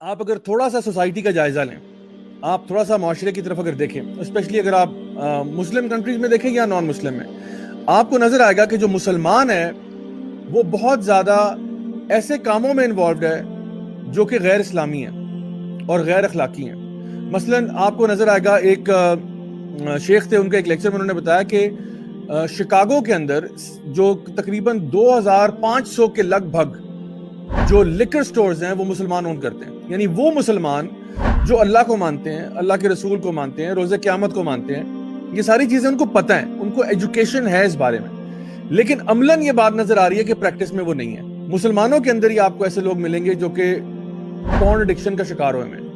آپ اگر تھوڑا سا سوسائٹی کا جائزہ لیں، آپ تھوڑا سا معاشرے کی طرف اگر دیکھیں، اسپیشلی اگر آپ مسلم کنٹریز میں دیکھیں یا نان مسلم میں، آپ کو نظر آئے گا کہ جو مسلمان ہے وہ بہت زیادہ ایسے کاموں میں انوالوڈ ہے جو کہ غیر اسلامی ہیں اور غیر اخلاقی ہیں۔ مثلاً آپ کو نظر آئے گا، ایک شیخ تھے، ان کا ایک لیکچر میں انہوں نے بتایا کہ شکاگو کے اندر جو تقریباً 2500 کے لگ بھگ جو لکر سٹورز ہیں وہ مسلمان اون کرتے ہیں۔ یعنی وہ مسلمان جو اللہ کو مانتے ہیں، اللہ کے رسول کو مانتے ہیں، روز قیامت کو مانتے ہیں، یہ ساری چیزیں ان کو پتہ ہیں، ان کو ایجوکیشن ہے اس بارے میں، لیکن عملاً یہ بات نظر آ رہی ہے کہ پریکٹس میں وہ نہیں ہے۔ مسلمانوں کے اندر ہی آپ کو ایسے لوگ ملیں گے جو کہ پورن ایڈکشن کا شکار ہوئے ہیں،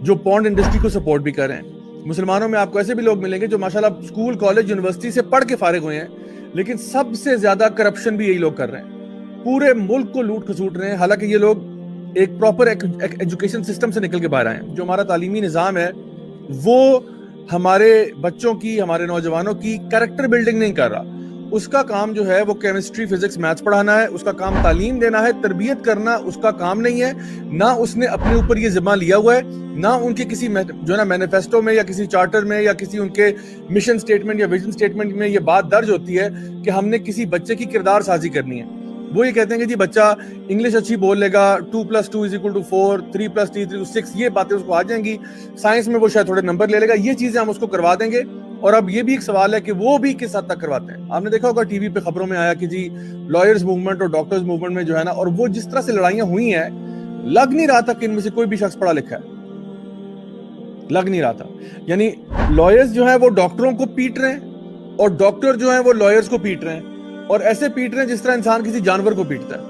جو پورن انڈسٹری کو سپورٹ بھی کر رہے ہیں۔ مسلمانوں میں آپ کو ایسے بھی لوگ ملیں گے جو ماشاءاللہ اسکول، کالج، یونیورسٹی سے پڑھ کے فارغ ہوئے ہیں، لیکن سب سے زیادہ کرپشن بھی یہی لوگ کر رہے ہیں، پورے ملک کو لوٹ کھسوٹ رہے ہیں۔ حالانکہ یہ لوگ ایک پراپر ایجوکیشن سسٹم سے نکل کے باہر آئے ہیں۔ جو ہمارا تعلیمی نظام ہے وہ ہمارے بچوں کی، ہمارے نوجوانوں کی کریکٹر بلڈنگ نہیں کر رہا۔ اس کا کام جو ہے وہ کیمسٹری، فزکس، میتھس پڑھانا ہے، اس کا کام تعلیم دینا ہے، تربیت کرنا اس کا کام نہیں ہے۔ نہ اس نے اپنے اوپر یہ ذمہ لیا ہوا ہے، نہ ان کے کسی جو ہے نا مینیفیسٹو میں یا کسی چارٹر میں یا کسی ان کے مشن سٹیٹمنٹ یا ویژن سٹیٹمنٹ میں یہ بات درج ہوتی ہے کہ ہم نے کسی بچے کی کردار سازی کرنی ہے۔ وہ یہ کہتے ہیں کہ جی بچہ انگلش اچھی بول لے گا، 2+2=4، 3+3=6، یہ باتیں اس کو آ جائیں گی، سائنس میں وہ شاید تھوڑے نمبر لے لے گا، یہ چیزیں ہم اس کو کروا دیں گے۔ اور اب یہ بھی ایک سوال ہے کہ وہ بھی کس حد تک کرواتے ہیں۔ آپ نے دیکھا ہوگا ٹی وی پہ خبروں میں آیا کہ جی لائرز موومنٹ اور ڈاکٹرز موومنٹ میں جو ہے نا، اور وہ جس طرح سے لڑائیاں ہوئی ہیں، لگ نہیں رہا تھا کہ ان میں سے کوئی بھی شخص پڑھا لکھا ہے، لگ نہیں رہا تھا۔ یعنی لائرز جو ہیں وہ ڈاکٹروں کو پیٹ رہے ہیں اور ڈاکٹر جو ہیں وہ لائرز کو پیٹ رہے ہیں، اور ایسے پیٹ رہے ہیں جس طرح انسان کسی جانور کو پیٹتا ہے۔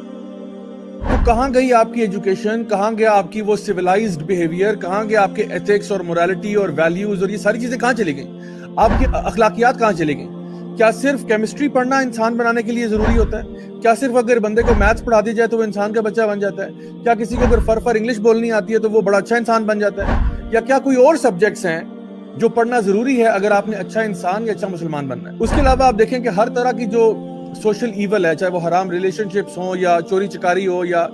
تو کہاں گئی آپ کی ایجوکیشن، کہاں گیا آپ کی وہ سیولائزڈ بیہیویئر، کہاں گیا آپ کے ایتھکس اور موریلٹی اور ویلیوز، اور یہ ساری چیزیں کہاں چلی گئیں؟ آپ کی اخلاقیات کہاں چلی گئیں؟ کیا صرف کیمسٹری پڑھنا انسان بنانے کے لیے ضروری ہوتا ہے؟ کیا صرف اگر بندے کو میتھس پڑھا دی جائے تو وہ انسان کا بچہ بن جاتا ہے؟ کیا کسی کو اگر فر انگلش بولنی آتی ہے تو وہ بڑا اچھا انسان بن جاتا ہے؟ یا کیا کوئی اور سبجیکٹس ہیں جو پڑھنا ضروری ہے اگر آپ نے اچھا انسان یا اچھا مسلمان بننا ہے؟ اس کے علاوہ آپ دیکھیں کہ ہر طرح کی جو سوشل ایول ہے، چاہے وہ حرام ریلیشن شپس ہوں یا چوری چکاری ہو یا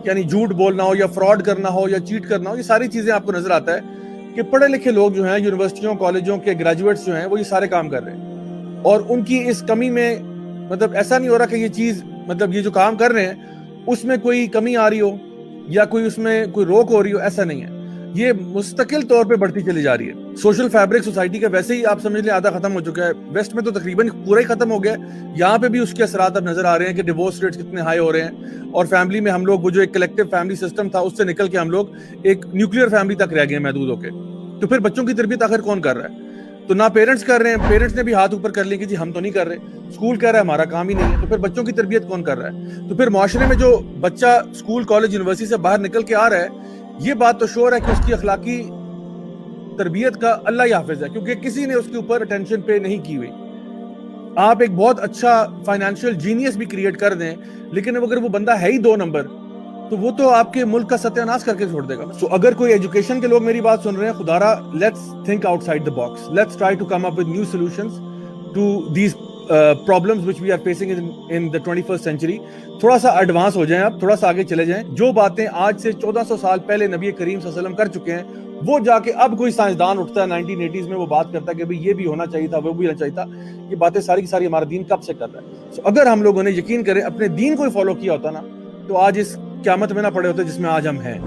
یعنی جھوٹ بولنا ہو یا فراڈ کرنا ہو یا چیٹ کرنا ہو، یہ ساری چیزیں آپ کو نظر آتا ہے کہ پڑھے لکھے لوگ جو ہیں، یونیورسٹیوں کالجوں کے گریجویٹس جو ہیں، وہ یہ سارے کام کر رہے ہیں۔ اور ان کی اس کمی میں مطلب ایسا نہیں ہو رہا کہ یہ چیز مطلب یہ جو کام کر رہے ہیں اس میں کوئی کمی آ رہی ہو یا کوئی اس میں کوئی روک ہو رہی ہو، ایسا نہیں ہے۔ یہ مستقل طور پہ بڑھتی چلی جا رہی ہے۔ سوشل فیبرک سوسائٹی کا ویسے ہی آپ سمجھ لیں آدھا ختم ہو چکا ہے، ویسٹ میں تو تقریباً پورا ہی ختم ہو گیا ہے، یہاں پہ بھی اس کے اثرات اب نظر آ رہے ہیں کہ ڈیورس ریٹس کتنے ہائی ہو رہے ہیں، اور فیملی میں ہم لوگ وہ جو ایک کلیکٹیو فیملی سسٹم تھا اس سے نکل کے ہم لوگ ایک نیوکلیئر فیملی تک رہ گئے محدود ہو کے۔ تو پھر بچوں کی تربیت آخر کون کر رہا ہے؟ تو نہ پیرنٹس کر رہے ہیں، پیرنٹس نے بھی ہاتھ اوپر کر لیا کہ جی ہم تو نہیں کر رہے، اسکول کہہ رہا ہے ہمارا کام ہی نہیں ہے، تو پھر بچوں کی تربیت کون کر رہا ہے؟ تو پھر معاشرے میں جو بچہ اسکول کالج یونیورسٹی سے باہر نکل کے آ رہا ہے، یہ بات تو شور ہے کہ اس کی اخلاقی تربیت کا اللہ ہی حافظ ہے، کیونکہ کسی نے اس کے اوپر اٹینشن پے نہیں کی ہوئی۔ آپ ایک بہت اچھا فائنینشیل جینیس بھی کریٹ کر دیں، لیکن اگر وہ بندہ ہے ہی 2 نمبر تو وہ تو آپ کے ملک کا ستیہ ناش کر کے چھوڑ دے گا۔ سو اگر کوئی ایجوکیشن کے لوگ میری بات سن رہے ہیں، خدارا let's think outside the box, let's try to come up with new solutions to these problems which we are facing in the 21st century۔ تھوڑا سا ایڈوانس ہو جائیں، آپ تھوڑا سا آگے چلے جائیں۔ جو باتیں آج سے 1400 سال پہلے نبی کریم صلی اللہ علیہ وسلم کر چکے ہیں، وہ جا کے اب کوئی سائنسدان اٹھتا ہے 1980s میں، وہ بات کرتا ہے کہ بھئی یہ بھی ہونا چاہیے تھا، وہ بھی ہونا چاہیے تھا۔ یہ باتیں ساری کی ساری ہمارا دین کب سے کر رہا ہے۔ سو اگر ہم لوگوں نے یقین کریں اپنے دین کو ہی فالو کیا ہوتا نا، تو آج اس قیامت میں نہ پڑے ہوتے جس میں آج ہم ہیں۔